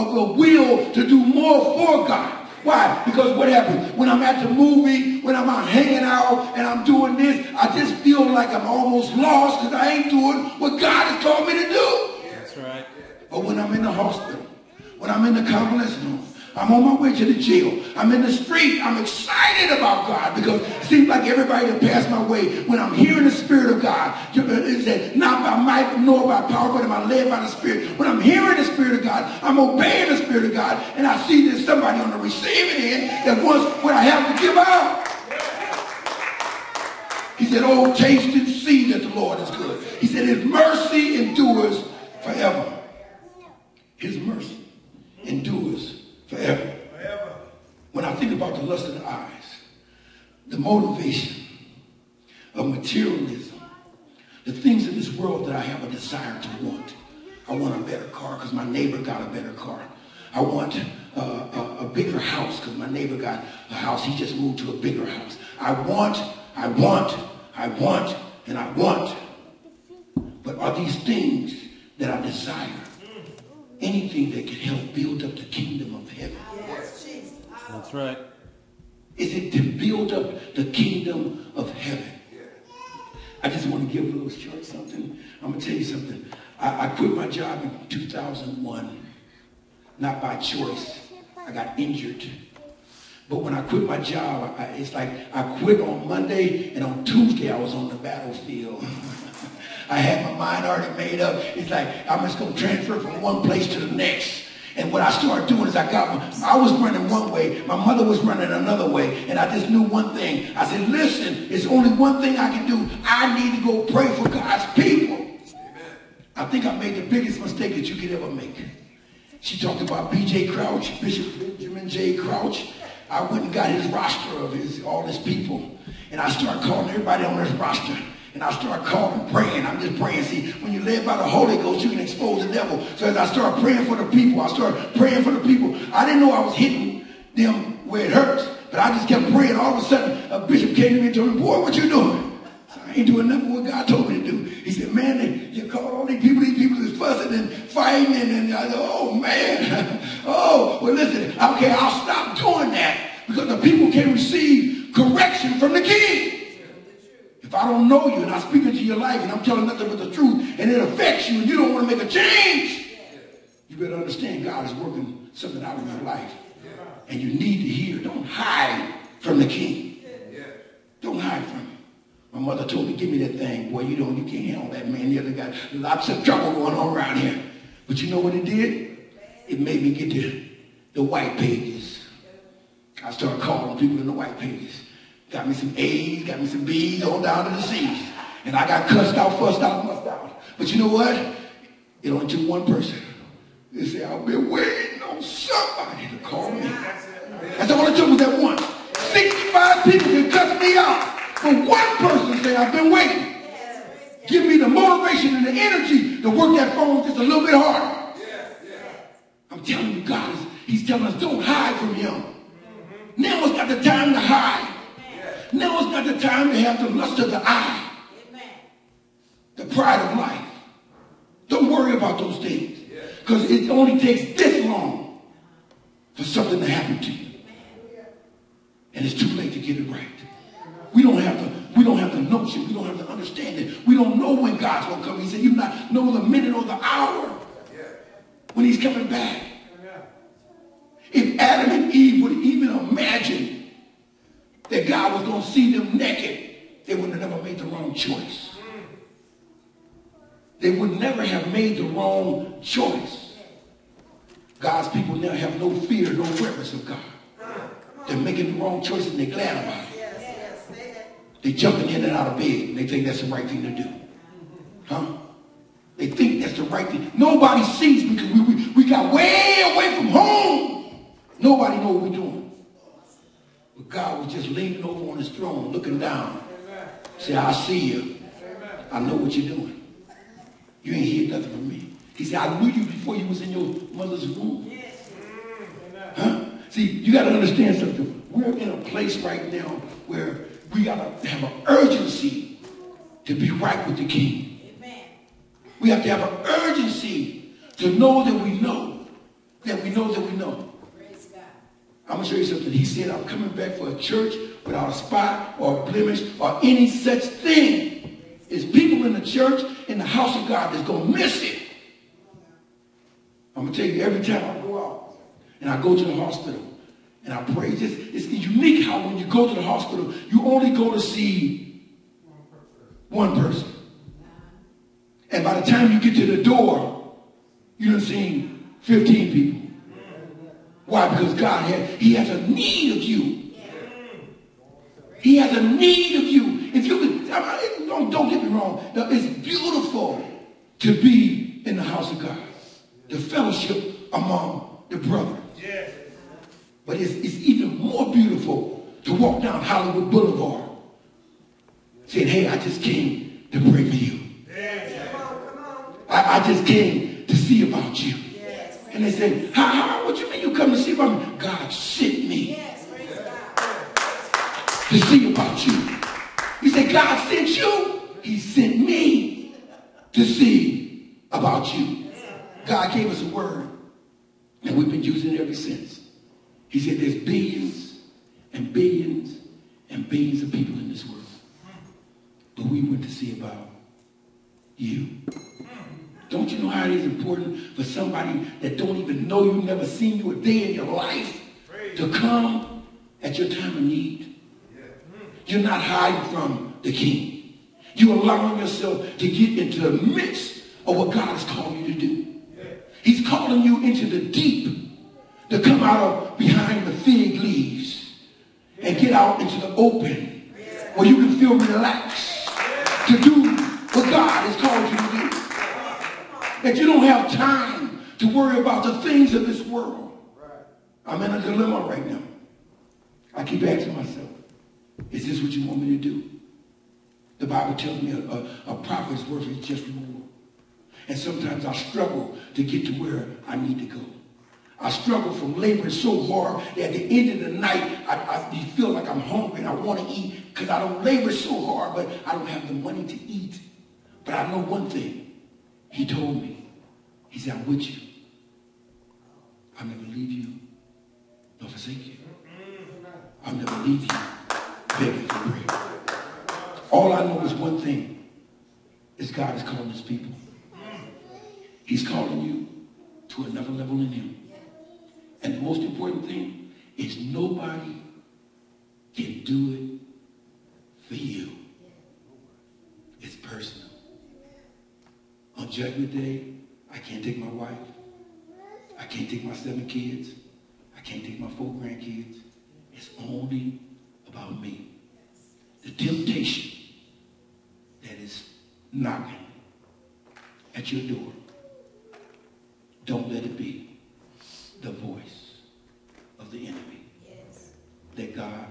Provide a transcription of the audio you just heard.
a will to do more for God. Why? Because what happens when I'm at the movie, when I'm out hanging out and I'm doing this, I just feel like I'm almost lost because I ain't doing what God has called me to do. That's right. But when I'm in the hospital, when I'm in the convalescent home, I'm on my way to the jail, I'm in the street, I'm excited about God because it seems like everybody that passed my way, when I'm hearing the Spirit of God, it said, not by might nor by power, but I'm led by the Spirit. When I'm hearing the Spirit of God, I'm obeying the Spirit of God, and I see there's somebody on the receiving end that wants what I have to give out. He said, oh, taste and see that the Lord is good. He said, his mercy endures forever. His mercy endures forever. When I think about the lust of the eyes, the motivation of materialism, the things in this world that I have a desire to want. I want a better car because my neighbor got a better car. I want a bigger house because my neighbor got a house. He just moved to a bigger house. I want, and I want. But are these things that I desire anything that can help build up the kingdom of heaven? That's right. Is it to build up the kingdom of heaven? I just want to give a little church something. I'm going to tell you something. I quit my job in 2001, not by choice. I got injured. But when I quit my job, it's like I quit on Monday, and on Tuesday I was on the battlefield. I had my mind already made up. It's like I'm just going to transfer from one place to the next. And what I started doing is I was running one way, my mother was running another way, and I just knew one thing. I said, listen, there's only one thing I can do. I need to go pray for God's people. Amen. I think I made the biggest mistake that you could ever make. She talked about B.J. Crouch, Bishop Benjamin J. Crouch. I went and got his roster of all his people, and I started calling everybody on his roster. And I start calling, praying. I'm just praying. See, when you're led by the Holy Ghost, you can expose the devil. So as I start praying for the people, I didn't know I was hitting them where it hurts. But I just kept praying. All of a sudden, a bishop came to me and told me, boy, what you doing? So I ain't doing nothing what God told me to do. He said, man, you called all these people is fussing and fighting. And I said, oh, man. Oh, well, listen, okay, I'll stop doing that because the people can receive correction from the king. If I don't know you and I speak into your life and I'm telling nothing but the truth and it affects you and you don't want to make a change, you better understand God is working something out in your life. And you need to hear. Don't hide from the king. Don't hide from him. My mother told me, give me that thing. Boy, you can't handle that, man. You other got lots of trouble going on around here. But you know what it did? It made me get to the white pages. I started calling people in the white pages. Got me some A's, got me some B's, on down to the C's. And I got cussed out, fussed out, mussed out. But you know what? It only took one person. They said, I've been waiting on somebody to call me. That's all it took was that one. 65 people can cuss me out. But one person said, I've been waiting. Give me the motivation and the energy to work that phone just a little bit harder. I'm telling you, God, he's telling us, don't hide from him. Now it's not the time to hide. Now it's not the time to have the lust of the eye. The pride of life. Don't worry about those things. Because it only takes this long for something to happen to you. And it's too late to get it right. We don't have the notion. We don't have the understanding. We don't know when God's going to come. He said, you not know the minute or the hour when he's coming back. If Adam and Eve would even imagine that God was going to see them naked, they would have never made the wrong choice. They would never have made the wrong choice. God's people now have no fear, no reverence of God. They're making the wrong choices and they're glad about it. They're jumping in and out of bed and they think that's the right thing to do. Huh? They think that's the right thing. Nobody sees because we got way away from home. Nobody knows what we're doing. But God was just leaning over on his throne, looking down. Say, I see you. I know what you're doing. You ain't hear nothing from me. He said, I knew you before you was in your mother's womb. Huh? See, you got to understand something. We're in a place right now where we got to have an urgency to be right with the king. We have to have an urgency to know that we know that we know that we know. I'm going to show you something. He said, I'm coming back for a church without a spot or a blemish or any such thing. It's people in the church, in the house of God, that's going to miss it. I'm going to tell you, every time I go out and I go to the hospital and I pray, it's unique how when you go to the hospital, you only go to see one person. And by the time you get to the door, you done seen 15 people. Why? Because God he has a need of you. He has a need of you. If you could, don't get me wrong. No, it's beautiful to be in the house of God. The fellowship among the brothers. But it's even more beautiful to walk down Hollywood Boulevard saying, hey, I just came to pray for you. I just came to see about you. And they say, what you mean you come to see about me? God sent me to see about you. He said, God sent you. He sent me to see about you. God gave us a word, and we've been using it ever since. He said there's billions and billions and billions of people in this world. But we went to see about you. Don't you know how it is important for somebody that don't even know you, never seen you a day in your life, to come at your time of need? You're not hiding from the King. You're allowing yourself to get into the midst of what God has called you to do. He's calling you into the deep, to come out of behind the fig leaves and get out into the open where you can feel relaxed to do what God has called you to do. That you don't have time to worry about the things of this world. I'm in a dilemma right now. I keep asking myself, is this what you want me to do? The Bible tells me a prophet's worth is just reward. And sometimes I struggle to get to where I need to go. I struggle from laboring so hard that at the end of the night, I feel like I'm hungry and I want to eat because I don't labor so hard, but I don't have the money to eat. But I know one thing. He told me, he said, I'm with you. I'll never leave you nor forsake you. I'll never leave you begging for bread. All I know is one thing, is God is calling his people. He's calling you to another level in him. And the most important thing is nobody can do it for you. It's personal. On Judgment Day, I can't take my wife. I can't take my 7 kids. I can't take my 4 grandkids. It's only about me. The temptation that is knocking at your door, don't let it be the voice of the enemy. Let God